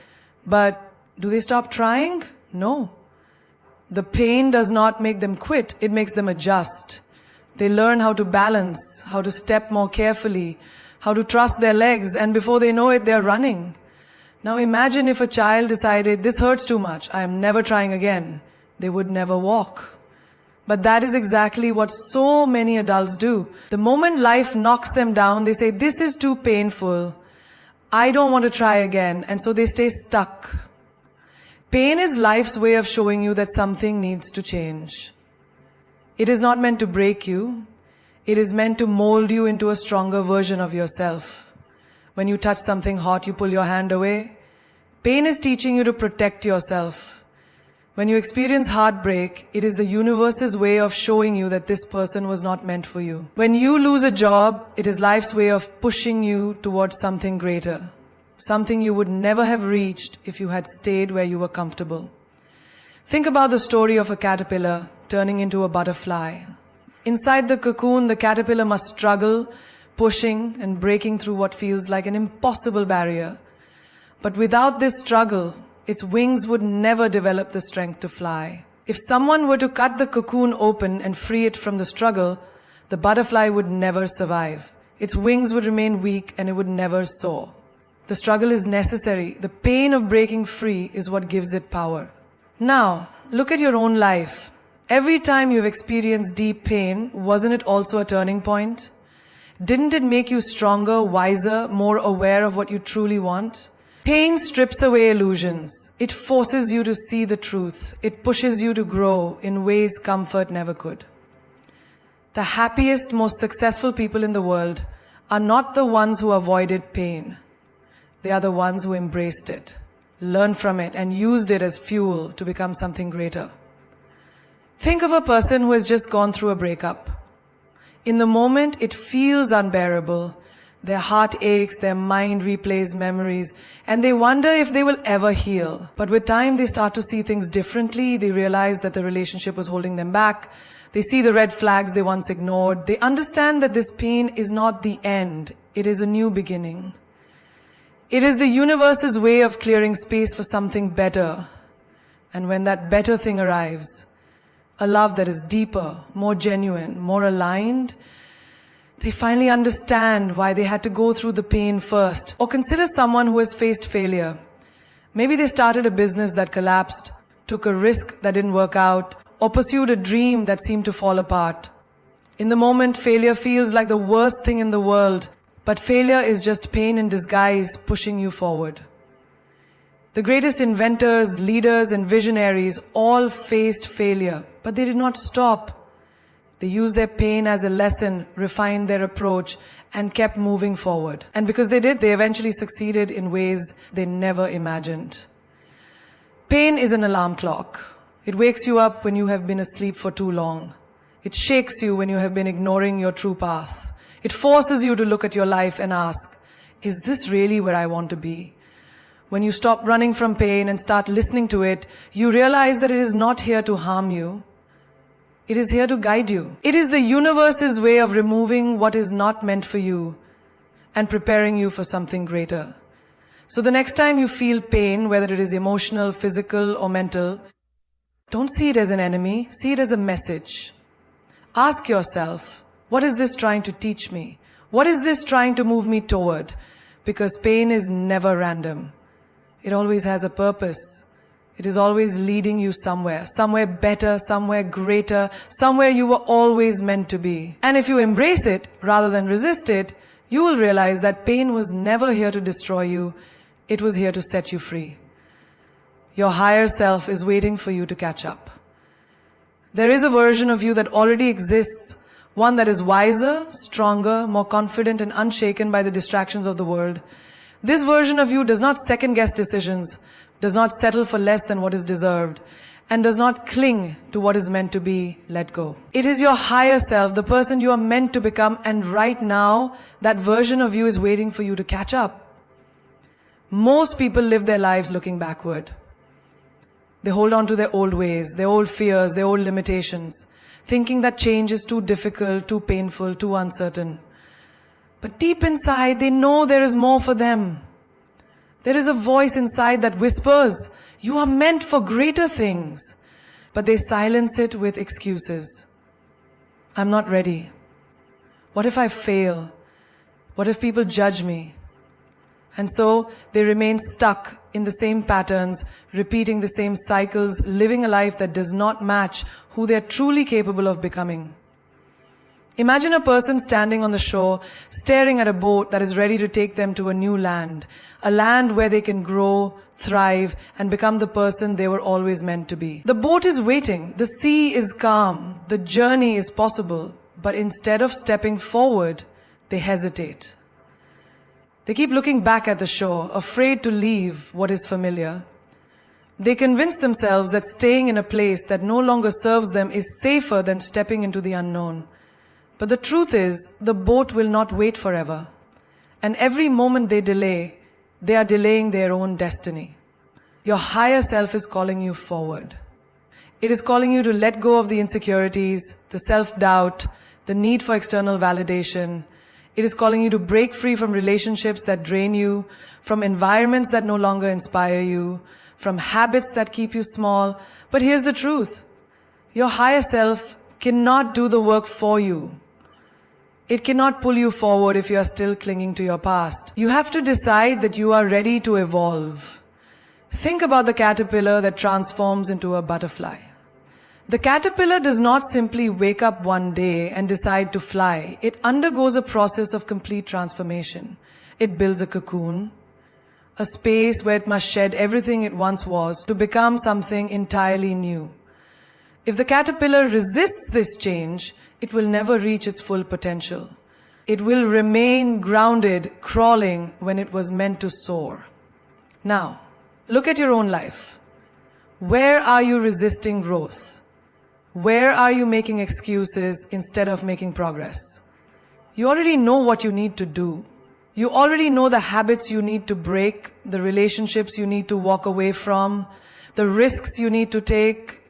But do they stop trying? No. The pain does not make them quit, it makes them adjust. They learn how to balance, how to step more carefully, how to trust their legs, and before they know it, they're running. Now imagine if a child decided, this hurts too much, I am never trying again. They would never walk. But that is exactly what so many adults do. The moment life knocks them down, they say, this is too painful. I don't want to try again. And so they stay stuck. Pain is life's way of showing you that something needs to change. It is not meant to break you. It is meant to mold you into a stronger version of yourself. When you touch something hot, you pull your hand away. Pain is teaching you to protect yourself. When you experience heartbreak, it is the universe's way of showing you that this person was not meant for you. When you lose a job, it is life's way of pushing you towards something greater. Something you would never have reached if you had stayed where you were comfortable. Think about the story of a caterpillar turning into a butterfly. Inside the cocoon, the caterpillar must struggle, pushing and breaking through what feels like an impossible barrier. But without this struggle, its wings would never develop the strength to fly. If someone were to cut the cocoon open and free it from the struggle, the butterfly would never survive. Its wings would remain weak and it would never soar. The struggle is necessary. The pain of breaking free is what gives it power. Now, look at your own life. Every time you've experienced deep pain, wasn't it also a turning point? Didn't it make you stronger, wiser, more aware of what you truly want? Pain strips away illusions. It forces you to see the truth. It pushes you to grow in ways comfort never could. The happiest, most successful people in the world are not the ones who avoided pain. They are the ones who embraced it, learned from it, and used it as fuel to become something greater. Think of a person who has just gone through a breakup. In the moment, it feels unbearable. Their heart aches, their mind replays memories, and they wonder if they will ever heal. But with time, they start to see things differently. They realize that the relationship was holding them back. They see the red flags they once ignored. They understand that this pain is not the end. It is a new beginning. It is the universe's way of clearing space for something better. And when that better thing arrives, a love that is deeper, more genuine, more aligned, they finally understand why they had to go through the pain first. Or consider someone who has faced failure. Maybe they started a business that collapsed, took a risk that didn't work out, or pursued a dream that seemed to fall apart. In the moment, failure feels like the worst thing in the world, but failure is just pain in disguise pushing you forward. The greatest inventors, leaders, and visionaries all faced failure, but they did not stop. They used their pain as a lesson, refined their approach, and kept moving forward. And because they did, they eventually succeeded in ways they never imagined. Pain is an alarm clock. It wakes you up when you have been asleep for too long. It shakes you when you have been ignoring your true path. It forces you to look at your life and ask, is this really where I want to be? When you stop running from pain and start listening to it, you realize that it is not here to harm you. It is here to guide you. It is the universe's way of removing what is not meant for you and preparing you for something greater. So the next time you feel pain, whether it is emotional, physical, or mental, don't see it as an enemy, see it as a message. Ask yourself, what is this trying to teach me? What is this trying to move me toward? Because pain is never random. It always has a purpose. It is always leading you somewhere better, somewhere greater, somewhere you were always meant to be. And if you embrace it rather than resist it, you will realize that pain was never here to destroy you. It was here to set you free. Your higher self is waiting for you to catch up. There is a version of you that already exists, one that is wiser, stronger, more confident, and unshaken by the distractions of the world. This version of you does not second-guess decisions, does not settle for less than what is deserved, and does not cling to what is meant to be let go. It is your higher self, the person you are meant to become, and right now, that version of you is waiting for you to catch up. Most people live their lives looking backward. They hold on to their old ways, their old fears, their old limitations, thinking that change is too difficult, too painful, too uncertain. But deep inside, they know there is more for them. There is a voice inside that whispers, you are meant for greater things. But they silence it with excuses. I'm not ready. What if I fail? What if people judge me? And so they remain stuck in the same patterns, repeating the same cycles, living a life that does not match who they're truly capable of becoming. Imagine a person standing on the shore, staring at a boat that is ready to take them to a new land, a land where they can grow, thrive, and become the person they were always meant to be. The boat is waiting, the sea is calm, the journey is possible, but instead of stepping forward, they hesitate. They keep looking back at the shore, afraid to leave what is familiar. They convince themselves that staying in a place that no longer serves them is safer than stepping into the unknown. But the truth is, the boat will not wait forever. And every moment they delay, they are delaying their own destiny. Your higher self is calling you forward. It is calling you to let go of the insecurities, the self-doubt, the need for external validation. It is calling you to break free from relationships that drain you, from environments that no longer inspire you, from habits that keep you small. But here's the truth. Your higher self cannot do the work for you. It cannot pull you forward if you are still clinging to your past. You have to decide that you are ready to evolve. Think about the caterpillar that transforms into a butterfly. The caterpillar does not simply wake up one day and decide to fly. It undergoes a process of complete transformation. It builds a cocoon, a space where it must shed everything it once was to become something entirely new. If the caterpillar resists this change, it will never reach its full potential. It will remain grounded, crawling when it was meant to soar. Now, look at your own life. Where are you resisting growth? Where are you making excuses instead of making progress? You already know what you need to do. You already know the habits you need to break, the relationships you need to walk away from, the risks you need to take.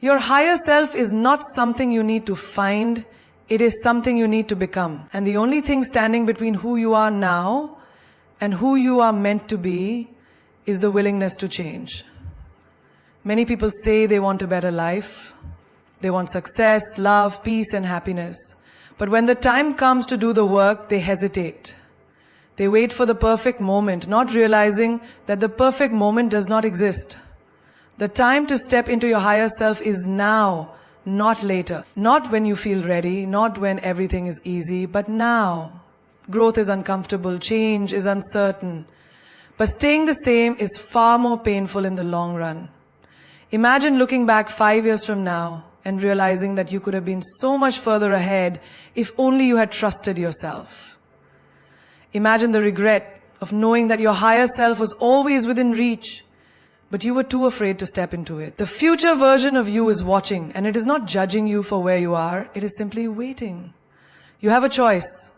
Your higher self is not something you need to find, it is something you need to become. And the only thing standing between who you are now and who you are meant to be is the willingness to change. Many people say they want a better life. They want success, love, peace, and happiness. But when the time comes to do the work, they hesitate. They wait for the perfect moment, not realizing that the perfect moment does not exist. The time to step into your higher self is now, not later. Not when you feel ready, not when everything is easy, but now. Growth is uncomfortable, change is uncertain. But staying the same is far more painful in the long run. Imagine looking back 5 years from now and realizing that you could have been so much further ahead if only you had trusted yourself. Imagine the regret of knowing that your higher self was always within reach, but you were too afraid to step into it. The future version of you is watching, and it is not judging you for where you are, it is simply waiting. You have a choice.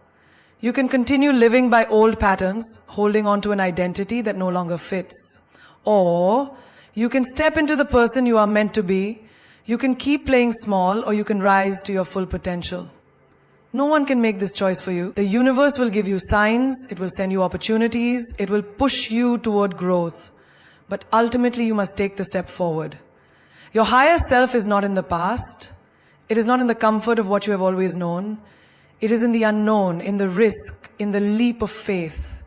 You can continue living by old patterns, holding on to an identity that no longer fits. Or you can step into the person you are meant to be. You can keep playing small, or you can rise to your full potential. No one can make this choice for you. The universe will give you signs, it will send you opportunities, it will push you toward growth. But ultimately you must take the step forward. Your higher self is not in the past. It is not in the comfort of what you have always known. It is in the unknown, in the risk, in the leap of faith.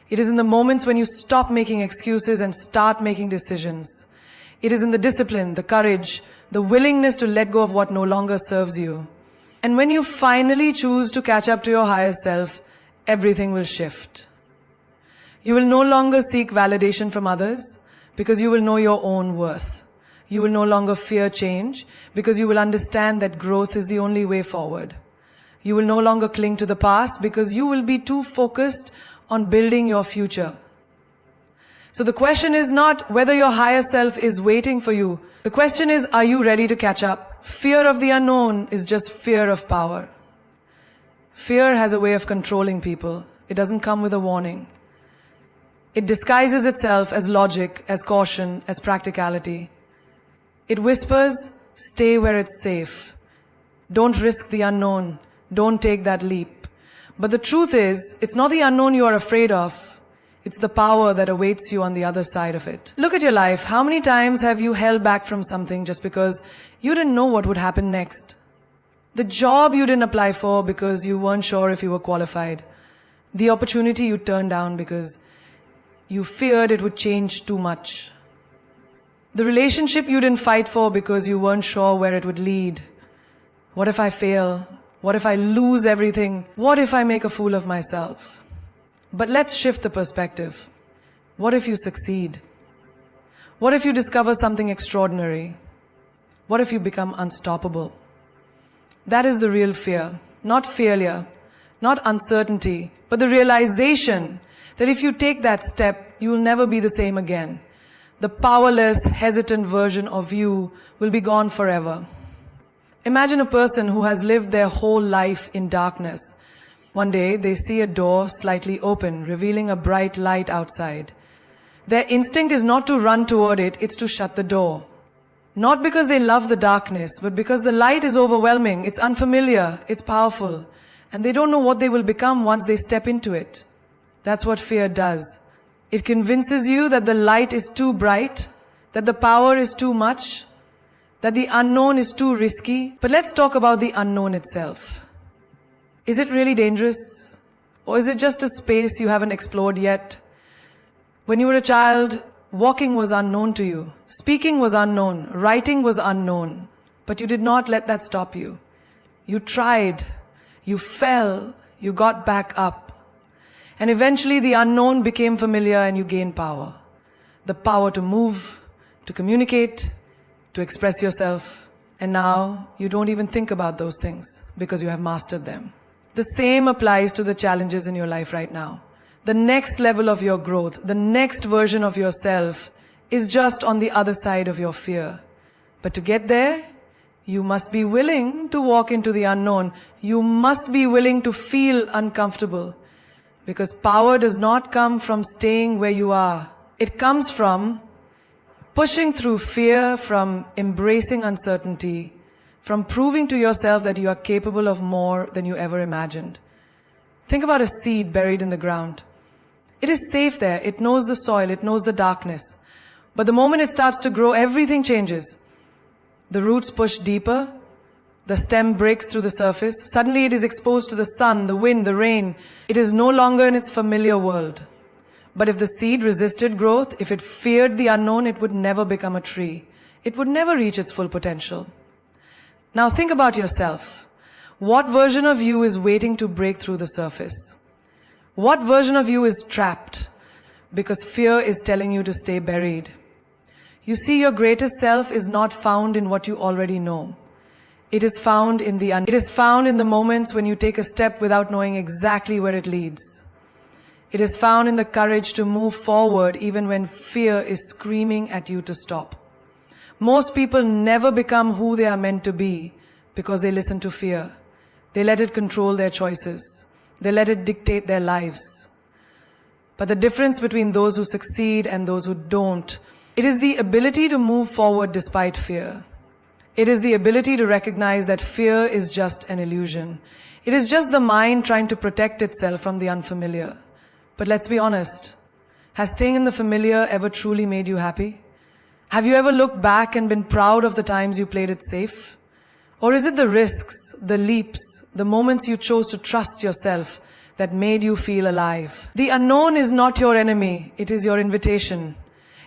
It is in the moments when you stop making excuses and start making decisions. It is in the discipline, the courage, the willingness to let go of what no longer serves you. And when you finally choose to catch up to your higher self, everything will shift. You will no longer seek validation from others because you will know your own worth. You will no longer fear change because you will understand that growth is the only way forward. You will no longer cling to the past because you will be too focused on building your future. So the question is not whether your higher self is waiting for you. The question is, are you ready to catch up? Fear of the unknown is just fear of power. Fear has a way of controlling people. It doesn't come with a warning. It disguises itself as logic, as caution, as practicality. It whispers, stay where it's safe. Don't risk the unknown. Don't take that leap. But the truth is, it's not the unknown you are afraid of. It's the power that awaits you on the other side of it. Look at your life. How many times have you held back from something just because you didn't know what would happen next? The job you didn't apply for because you weren't sure if you were qualified. The opportunity you turned down because you feared it would change too much. The relationship you didn't fight for because you weren't sure where it would lead. What if I fail? What if I lose everything? What if I make a fool of myself? But let's shift the perspective. What if you succeed? What if you discover something extraordinary? What if you become unstoppable? That is the real fear. Not failure, not uncertainty, but the realization that if you take that step, you will never be the same again. The powerless, hesitant version of you will be gone forever. Imagine a person who has lived their whole life in darkness. One day, they see a door slightly open, revealing a bright light outside. Their instinct is not to run toward it, it's to shut the door. Not because they love the darkness, but because the light is overwhelming, it's unfamiliar, it's powerful, and they don't know what they will become once they step into it. That's what fear does. It convinces you that the light is too bright, that the power is too much, that the unknown is too risky. But let's talk about the unknown itself. Is it really dangerous? Or is it just a space you haven't explored yet? When you were a child, walking was unknown to you. Speaking was unknown. Writing was unknown. But you did not let that stop you. You tried. You fell. You got back up. And eventually the unknown became familiar and you gained power. The power to move, to communicate, to express yourself. And now you don't even think about those things because you have mastered them. The same applies to the challenges in your life right now. The next level of your growth, the next version of yourself is just on the other side of your fear. But to get there, you must be willing to walk into the unknown. You must be willing to feel uncomfortable. Because power does not come from staying where you are. It comes from pushing through fear, from embracing uncertainty, from proving to yourself that you are capable of more than you ever imagined. Think about a seed buried in the ground. It is safe there. It knows the soil. It knows the darkness. But the moment it starts to grow, everything changes. The roots push deeper. The stem breaks through the surface. Suddenly it is exposed to the sun, the wind, the rain. It is no longer in its familiar world. But if the seed resisted growth, if it feared the unknown, it would never become a tree. It would never reach its full potential. Now think about yourself. What version of you is waiting to break through the surface? What version of you is trapped because fear is telling you to stay buried? You see, your greatest self is not found in what you already know. It is found in the moments when you take a step without knowing exactly where it leads. It is found in the courage to move forward even when fear is screaming at you to stop. Most people never become who they are meant to be because they listen to fear. They let it control their choices. They let it dictate their lives. But the difference between those who succeed and those who don't, it is the ability to move forward despite fear. It is the ability to recognize that fear is just an illusion. It is just the mind trying to protect itself from the unfamiliar. But let's be honest, has staying in the familiar ever truly made you happy? Have you ever looked back and been proud of the times you played it safe? Or is it the risks, the leaps, the moments you chose to trust yourself that made you feel alive? The unknown is not your enemy, it is your invitation.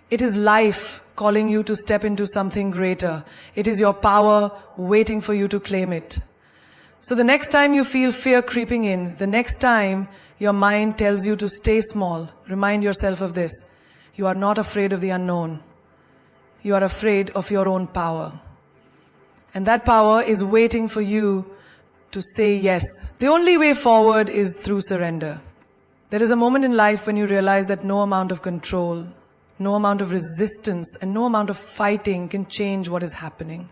It is life calling you to step into something greater. It is your power waiting for you to claim it. So the next time you feel fear creeping in, the next time your mind tells you to stay small, remind yourself of this. You are not afraid of the unknown. You are afraid of your own power. And that power is waiting for you to say yes. The only way forward is through surrender. There is a moment in life when you realize that no amount of control, no amount of resistance, and no amount of fighting can change what is happening.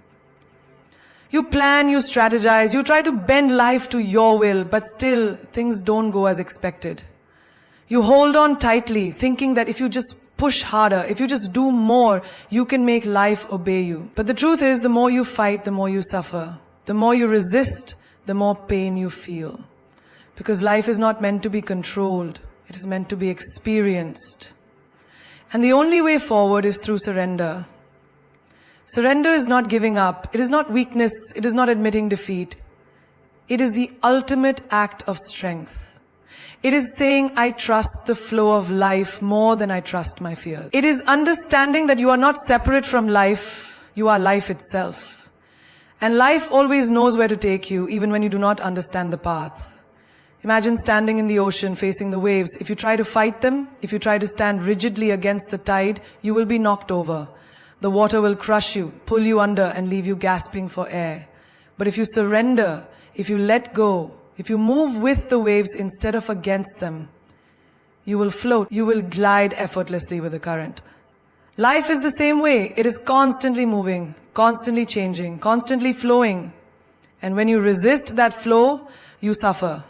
You plan, you strategize, you try to bend life to your will, but still things don't go as expected. You hold on tightly, thinking that if you just push harder, if you just do more, you can make life obey you. But the truth is, the more you fight, the more you suffer. The more you resist, the more pain you feel. Because life is not meant to be controlled. It is meant to be experienced. And the only way forward is through surrender. Surrender is not giving up. It is not weakness. It is not admitting defeat. It is the ultimate act of strength. It is saying, I trust the flow of life more than I trust my fears. It is understanding that you are not separate from life. You are life itself. And life always knows where to take you, even when you do not understand the path. Imagine standing in the ocean facing the waves. If you try to fight them, if you try to stand rigidly against the tide, you will be knocked over. The water will crush you, pull you under, and leave you gasping for air. But if you surrender, if you let go, if you move with the waves instead of against them, you will float, you will glide effortlessly with the current. Life is the same way. It is constantly moving, constantly changing, constantly flowing. And when you resist that flow, you suffer.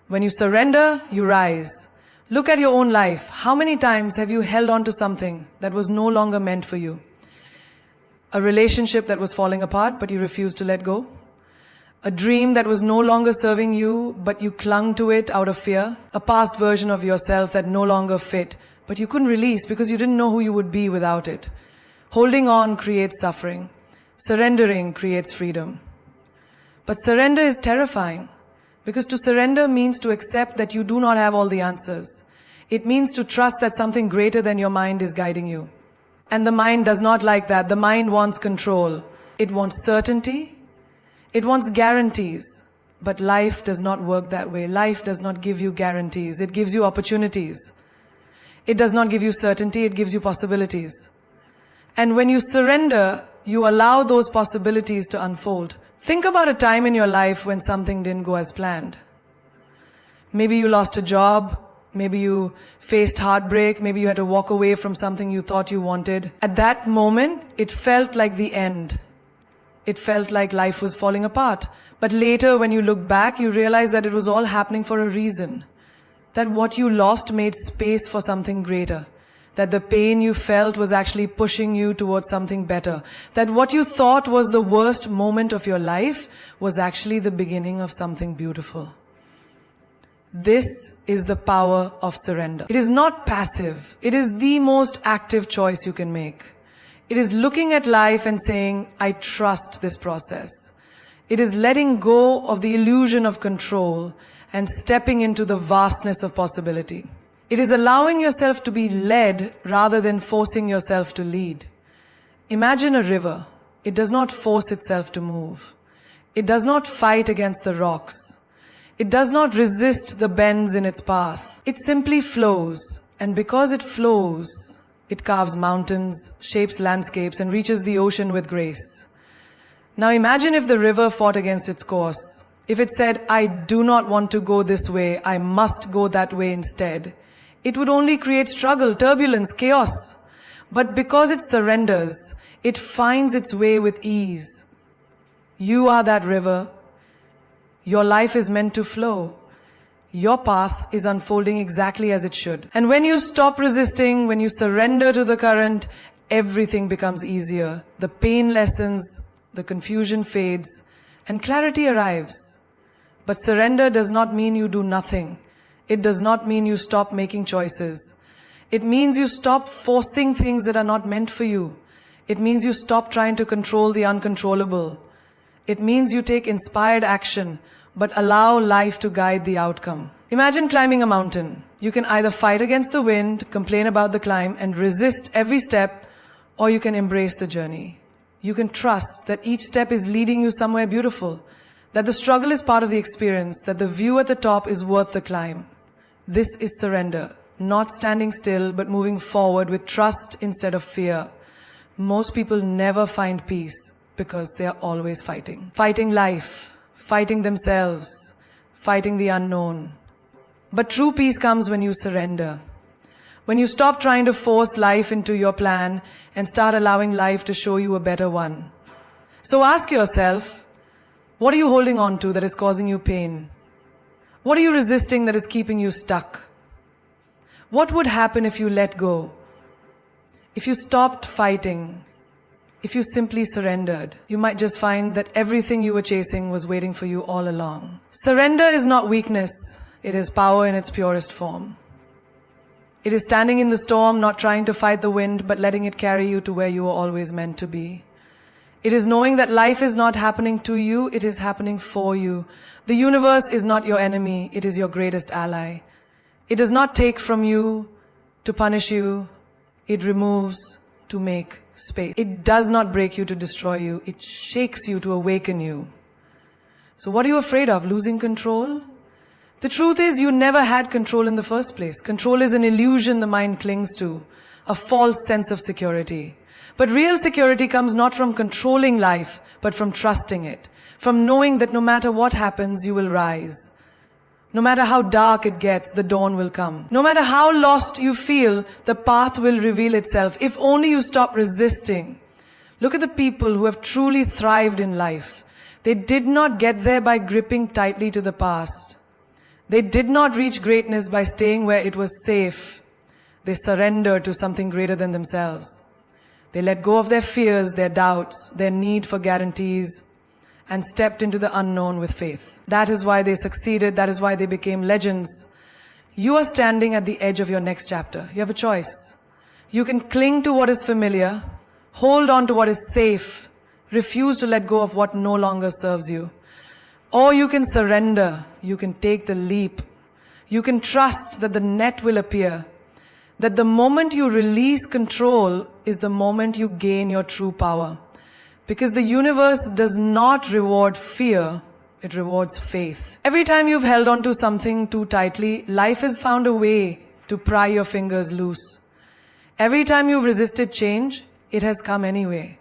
When you surrender, you rise. Look at your own life. How many times have you held on to something that was no longer meant for you? A relationship that was falling apart, but you refused to let go. A dream that was no longer serving you, but you clung to it out of fear. A past version of yourself that no longer fit, but you couldn't release because you didn't know who you would be without it. Holding on creates suffering. Surrendering creates freedom. But surrender is terrifying. Because to surrender means to accept that you do not have all the answers. It means to trust that something greater than your mind is guiding you. And the mind does not like that. The mind wants control. It wants certainty. It wants guarantees. But life does not work that way. Life does not give you guarantees. It gives you opportunities. It does not give you certainty. It gives you possibilities. And when you surrender, you allow those possibilities to unfold. Think about a time in your life when something didn't go as planned. Maybe you lost a job. Maybe you faced heartbreak. Maybe you had to walk away from something you thought you wanted. At that moment, it felt like the end. It felt like life was falling apart. But later, when you look back, you realize that it was all happening for a reason. That what you lost made space for something greater. That the pain you felt was actually pushing you towards something better. That what you thought was the worst moment of your life was actually the beginning of something beautiful. This is the power of surrender. It is not passive. It is the most active choice you can make. It is looking at life and saying, I trust this process. It is letting go of the illusion of control and stepping into the vastness of possibility. It is allowing yourself to be led rather than forcing yourself to lead. Imagine a river. It does not force itself to move. It does not fight against the rocks. It does not resist the bends in its path. It simply flows. And because it flows, it carves mountains, shapes landscapes, and reaches the ocean with grace. Now imagine if the river fought against its course. If it said, I do not want to go this way, I must go that way instead. it would only create struggle, turbulence, chaos. But because it surrenders, it finds its way with ease. You are that river. Your life is meant to flow. Your path is unfolding exactly as it should. And when you stop resisting, when you surrender to the current, everything becomes easier. The pain lessens, the confusion fades, and clarity arrives. But surrender does not mean you do nothing. It does not mean you stop making choices. It means you stop forcing things that are not meant for you. It means you stop trying to control the uncontrollable. It means you take inspired action, but allow life to guide the outcome. Imagine climbing a mountain. You can either fight against the wind, complain about the climb, and resist every step, or you can embrace the journey. You can trust that each step is leading you somewhere beautiful, that the struggle is part of the experience, that the view at the top is worth the climb. This is surrender, not standing still, but moving forward with trust instead of fear. Most people never find peace because they are always fighting. Fighting life, fighting themselves, fighting the unknown. But true peace comes when you surrender. When you stop trying to force life into your plan and start allowing life to show you a better one. So ask yourself, what are you holding on to that is causing you pain? What are you resisting that is keeping you stuck? What would happen if you let go? If you stopped fighting? If you simply surrendered? You might just find that everything you were chasing was waiting for you all along. Surrender is not weakness. It is power in its purest form. It is standing in the storm, not trying to fight the wind, but letting it carry you to where you were always meant to be. It is knowing that life is not happening to you, it is happening for you. The universe is not your enemy, it is your greatest ally. It does not take from you to punish you, it removes to make space. It does not break you to destroy you, it shakes you to awaken you. So what are you afraid of? Losing control? The truth is, you never had control in the first place. Control is an illusion the mind clings to, a false sense of security. But real security comes not from controlling life, but from trusting it, from knowing that no matter what happens, you will rise. No matter how dark it gets, the dawn will come. No matter how lost you feel, the path will reveal itself, if only you stop resisting. Look at the people who have truly thrived in life. They did not get there by gripping tightly to the past. They did not reach greatness by staying where it was safe. They surrendered to something greater than themselves. They let go of their fears, their doubts, their need for guarantees, and stepped into the unknown with faith. That is why they succeeded. That is why they became legends. You are standing at the edge of your next chapter. You have a choice. You can cling to what is familiar, hold on to what is safe, refuse to let go of what no longer serves you. Or you can surrender. You can take the leap. You can trust that the net will appear. That the moment you release control is the moment you gain your true power. Because the universe does not reward fear, it rewards faith. Every time you've held on to something too tightly, life has found a way to pry your fingers loose. Every time you've resisted change, it has come anyway.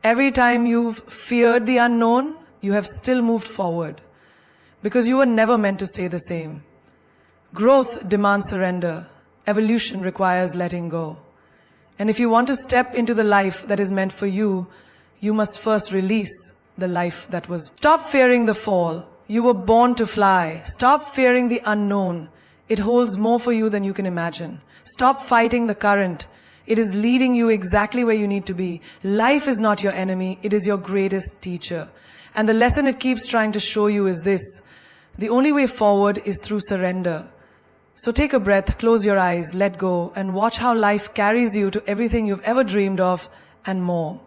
Every time you've feared the unknown, you have still moved forward. Because you were never meant to stay the same. Growth demands surrender. Evolution requires letting go. And if you want to step into the life that is meant for you, you must first release the life that was. Stop fearing the fall. You were born to fly. Stop fearing the unknown. It holds more for you than you can imagine. Stop fighting the current. It is leading you exactly where you need to be. Life is not your enemy. It is your greatest teacher. And the lesson it keeps trying to show you is this: the only way forward is through surrender. So take a breath, close your eyes, let go, and watch how life carries you to everything you've ever dreamed of and more.